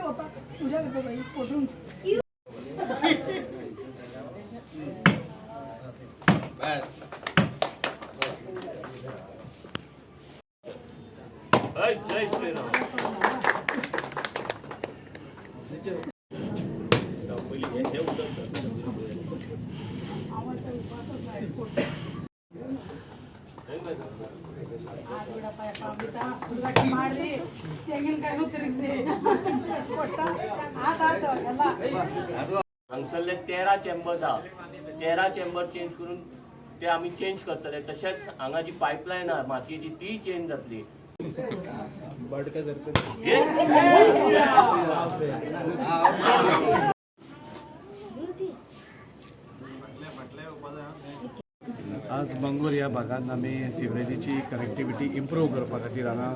होता तुझ्या पोटून जय श्रीराम. हांगसरले 13 चेंबर्स हा 13 चेंबर चेंज करून ते आम्ही चेंज करतले. तशेंच हांगा जी पायपलायन हा मातयेची ती चेंज जातली. आज बंगूर ह्या भागात आम्ही सिवरेजीची कनेक्टिविटी इम्प्रूव करपा खातीर हांगा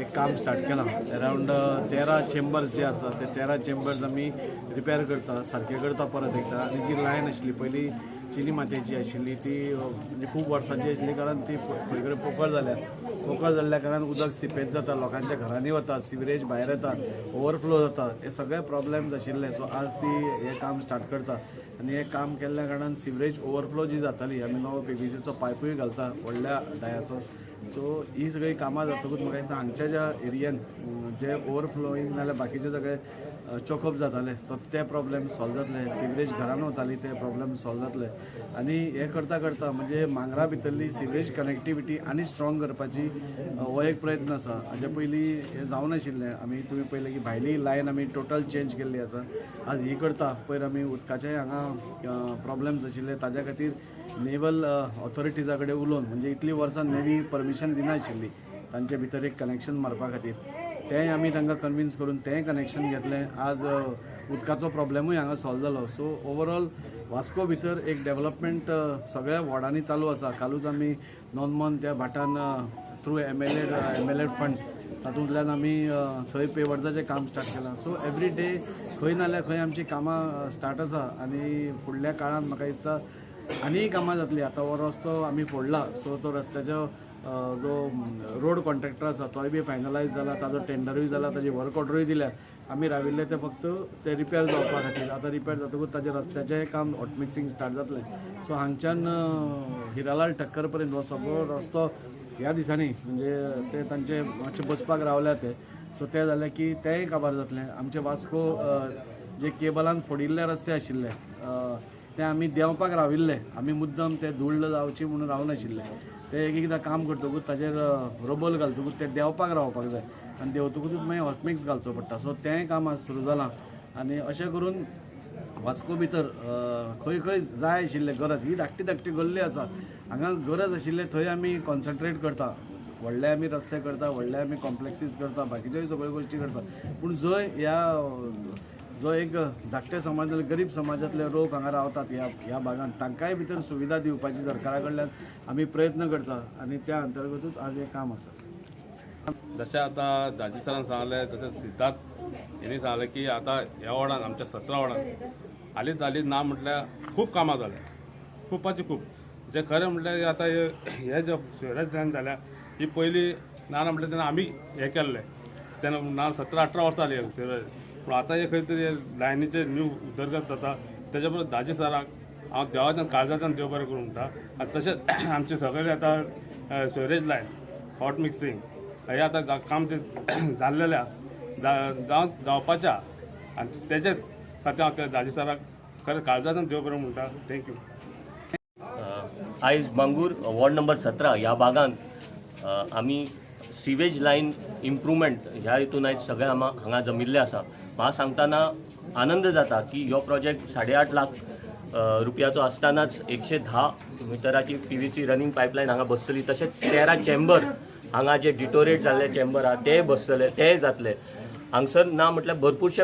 एक काम स्टार्ट केलां. अरावंड 13 चेंबर्स जे आसा ते 13 चेंबर्स आमी रिपेर करता, सारके करता परत एकदा. आनी जी लायन आशिल्ली पयली चिनी मातयेची आशिल्ली ती म्हणजे खूब वर्सांची आशिल्ली कारण ती खंय कडेन पोकळ जाल्ल्या कारणान उदक सिपेज जाता, लोकांच्या घरांनी वता, सिवरेज भायर येता, ओवरफ्लो जाता, हे सगळे प्रॉब्लेम्स आशिल्ले. सो आज ती हे काम स्टार्ट करता आनी हे काम केल्ल्या कारणान सिवरेज ओवरफ्लो जी जाताली आमी नवो PVCचो पायपूय घालता व्हडल्या डायाचो. सो ही सगळी कामां जातकूच म्हाका दिसता हांगच्या ज्या एरियन जे ओवरफ्लोईंग नाल्यार बाकीचे सगळे चॉकअप जाताले तो ते प्रॉब्लेम सॉल्व जातले, सिवरेज घरान वताली ते प्रॉब्लेम सॉल्व जातले. आनी हे करता करता म्हणजे मांगरा भितरली सिवरेज कनेक्टिविटी आनी स्ट्रॉंग करपाची हो एक प्रयत्न आसा. हाजे पयलीं हे जावं नाशिल्लें. आमी तुमी पळयलें की भायली लायन आमी टोटल चेंज केल्ली आसा. आज ही करता पयर आमी उदकाचे हांगा प्रॉब्लेम्स आशिल्ले ताज्या खातीर नेवल ऑथॉरिटीजा कडेन उलोवन म्हणजे इतलीं वर्सां नेवी परमिशन दिनाशिल्ली तांचे भितर एक कनेक्शन मारपा खातीर, तेंय आमी तांकां कन्विन्स करून तेंय कनेक्शन घेतलें. आज उदकाचो प्रॉब्लेमूय हांगा सॉल्व जालो. सो ओवरऑल वास्को भितर एक डेव्हलपमेंट सगळ्या वॉर्डांनी चालू आसा. कालूच आमी नॉर्मन त्या भाटान थ्रू एमएलए फंड तातूंतल्यान आमी थंय पेवर्साचें काम स्टार्ट केलां. सो एवरी डे खंय नाल्यार खंय आमची कामां स्टार्ट आसा आनी फुडल्या काळांत म्हाका दिसता आनीय कामां जातली. आतां हो रस्तो आमी फोडला सो तो रस्त्याचो जो रोड कॉन्ट्रॅक्टर आसा तोय बी फायनलायज जाला, ताजो टेंडरूय जाला, ताजी वर्क ऑर्डरूय दिल्या. आमी राविल्ले ते फक्त ते रिपेर जावपा खातीर. आतां रिपेर जातकूच ताजे रस्त्याचें काम हॉट मिक्सिंग स्टार्ट जातलें. सो हांगच्यान हिरालाल टक्कर पर्यंत हो सगळो रस्तो ह्या दिसांनी म्हणजे ते तांचे मातशे बसपाक रावल्या ते. सो ते जालें की तेंय काबार जातलें. आमचे वास्को जे केबलान फोडिल्ले रस्ते आशिल्ले ते आमी देंवपाक राविल्ले. आमी मुद्दम ते धूळ जावची म्हणून रावनाशिल्ले. ते एक एकदां काम करतकूच ताजेर रबल घालतकूच ते देंवपाक रावपाक जाय आनी देंवतकूच मागीर हॉटमिक्स घालचो पडटा. सो तेंय काम आज सुरू जालां आनी अशें करून वास्को भितर खंय खंय जाय आशिल्ले गरज ही धाकटी धाकटी गल्ली आसा हांगा गरज आशिल्ले थंय आमी कॉन्सन्ट्रेट करता. व्हडले आमी रस्ते करता, व्हडले आमी कॉम्प्लेक्सीस करता, बाकीच्योय सगळ्यो गोश्टी करता. पूण जंय जो एक धाकटे समाज गरीब समाजातले लोक हांगा रावतात ह्या भागांत तांकांय भितर सुविधा दिवपाची सरकारा कडल्यान आमी प्रयत्न करता आनी त्या अंतर्गतूच आज हे काम आसा. जशें आतां दाजी सरान सांगलें तशें सिद्धार्थ हेणी सांगलें की आतां ह्या वॉर्डान आमच्या 17 वॉर्डान हालींच ना म्हटल्यार खूब कामां जाल्या, खूब. जे खरें म्हटल्यार आतां हे जे सिवरेज लायन जाल्या ही पयलीं ना म्हटल्यार तेन्ना आमी हें केल्लें तेन्ना ना 17-18 वर्सां जालीं सिवरेज. पूण आतां हे खंय तरी लायनीचे न्यू उदरगत जाता. तेच्या बरोबर दाजी सराक हांव देवाच्यान काळजाच्यान देव बरें करूं म्हणटा. आनी तशेंच आमचे सगळे आतां सिवरेज लायन हॉट मिक्सिंग हे आतां काम ते जाल्लेल्या जावपाच्या आनी तेजेच खातीर हांव दाजी सराक खरें काळजाच्यान देव बरें म्हणटा. थँक्यू. आयज बांगूर वॉर्ड नंबर 17 ह्या भागांत आमी सिवेज लायन इम्प्रुवमेंट ह्या हितून आयज सगळे हांगा जमिल्ले आसा. म्हाका सांगतना आनंद जाता की हो प्रोजेक्ट 8.5 लाख रुपयाचो आसतनाच 110 मिटराची PVC रनिंग पायपलायन हांगा बसतली. तशेंच 13 चेंबर हांगा जे डिटोरेट जाल्ले चेंबर आहा ते बसतले, ते जातले. हांगसर ना म्हटल्यार भरपूरशे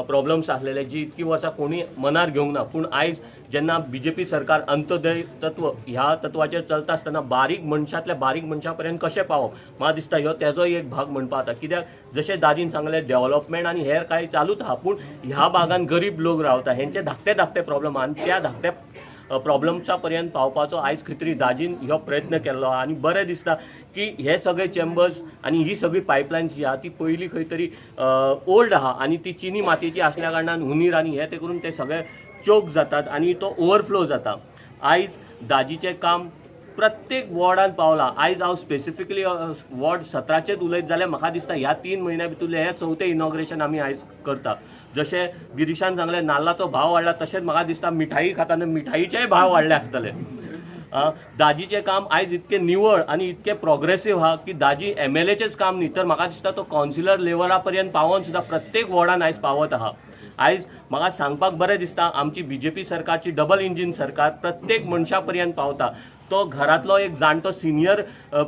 प्रॉब्लेम्स आसलेले जी इतकी वर्सां कोणी मनार घेवंक ना. पूण आयज जेन्ना BJP सरकार अंत्योदय तत्व ह्या तत्वाचेर चलता आसतना बारीक मनशांतल्या बारीक मनशा पर्यंत कशें पावप म्हाका दिसता ह्यो तेजोय एक भाग म्हणपा जाता. कित्याक जशें दादीन सांगलें डेव्हलपमेंट आनी हेर कांय चालूच आहा पूण ह्या भागांत गरीब लोक रावता हेंचे धाकटे प्रॉब्लेम आहा आनी त्या धाकट्या प्रॉब्लम्सा पर्यंत पावपाचो आयज खंय तरी दाजीन हो प्रयत्न केल्लो आनी बरें दिसता की हे सगळे चेंबर्स आनी ही सगळी पायपलायन्स जी आहा ती पयलीं खंय तरी ओल्ड आहा आनी ती चिनी मातयेची आसल्या कारणान हुनीर आनी हे ते करून ते सगळे चोक जातात आनी तो ओवरफ्लो जाता. आयज दाजीचें काम प्रत्येक वॉर्डान पावला. आयज हांव स्पेसिफिकली वॉर्ड 17चेच उलयत जाल्यार म्हाका दिसता ह्या 3 म्हयन्या भितरले हे 4थें इनॉग्रेशन आमी आयज करता. जशें गिरीशान सांगलें नाल्लाचो भाव वाडला तशेंच म्हाका दिसता मिठाई खाताना मिठाईचेय भाव वाडले आसतले. दाजीचें काम आयज इतकें निवळ आनी इतकें प्रोग्रेसीव आहा की दाजी MLAचेच काम न्ही तर म्हाका दिसता तो कावन्सिलर लेवला पर्यंत पावोन सुद्दां प्रत्येक वॉर्डान आयज पावत आहा. आयज म्हाका सांगपाक बरें दिसता आमची BJP सरकारची डबल इंजीन सरकार प्रत्येक मनशा पर्यंत पावता. तो घरातलो एक जाणटो सिनियर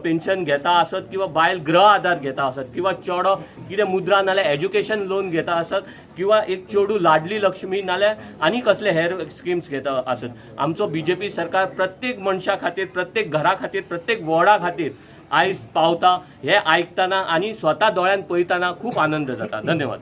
पेन्शन घेता आसत किंवा बायल गृह आधार घेता आसत किंवा चेडो कितें मुद्रा नाल्यार एज्युकेशन लोन घेता आसत किंवा एक चेडू लाडली लक्ष्मी नाल्यार आनी कसले हेर स्किम्स घेता आसत. आमचो BJP सरकार प्रत्येक मनशा खातीर प्रत्येक घरा खातीर प्रत्येक वॉर्डा खातीर आयज पावता. हे आयकतना आनी स्वता दोळ्यान पळयतना खूब आनंद जाता. धन्यवाद.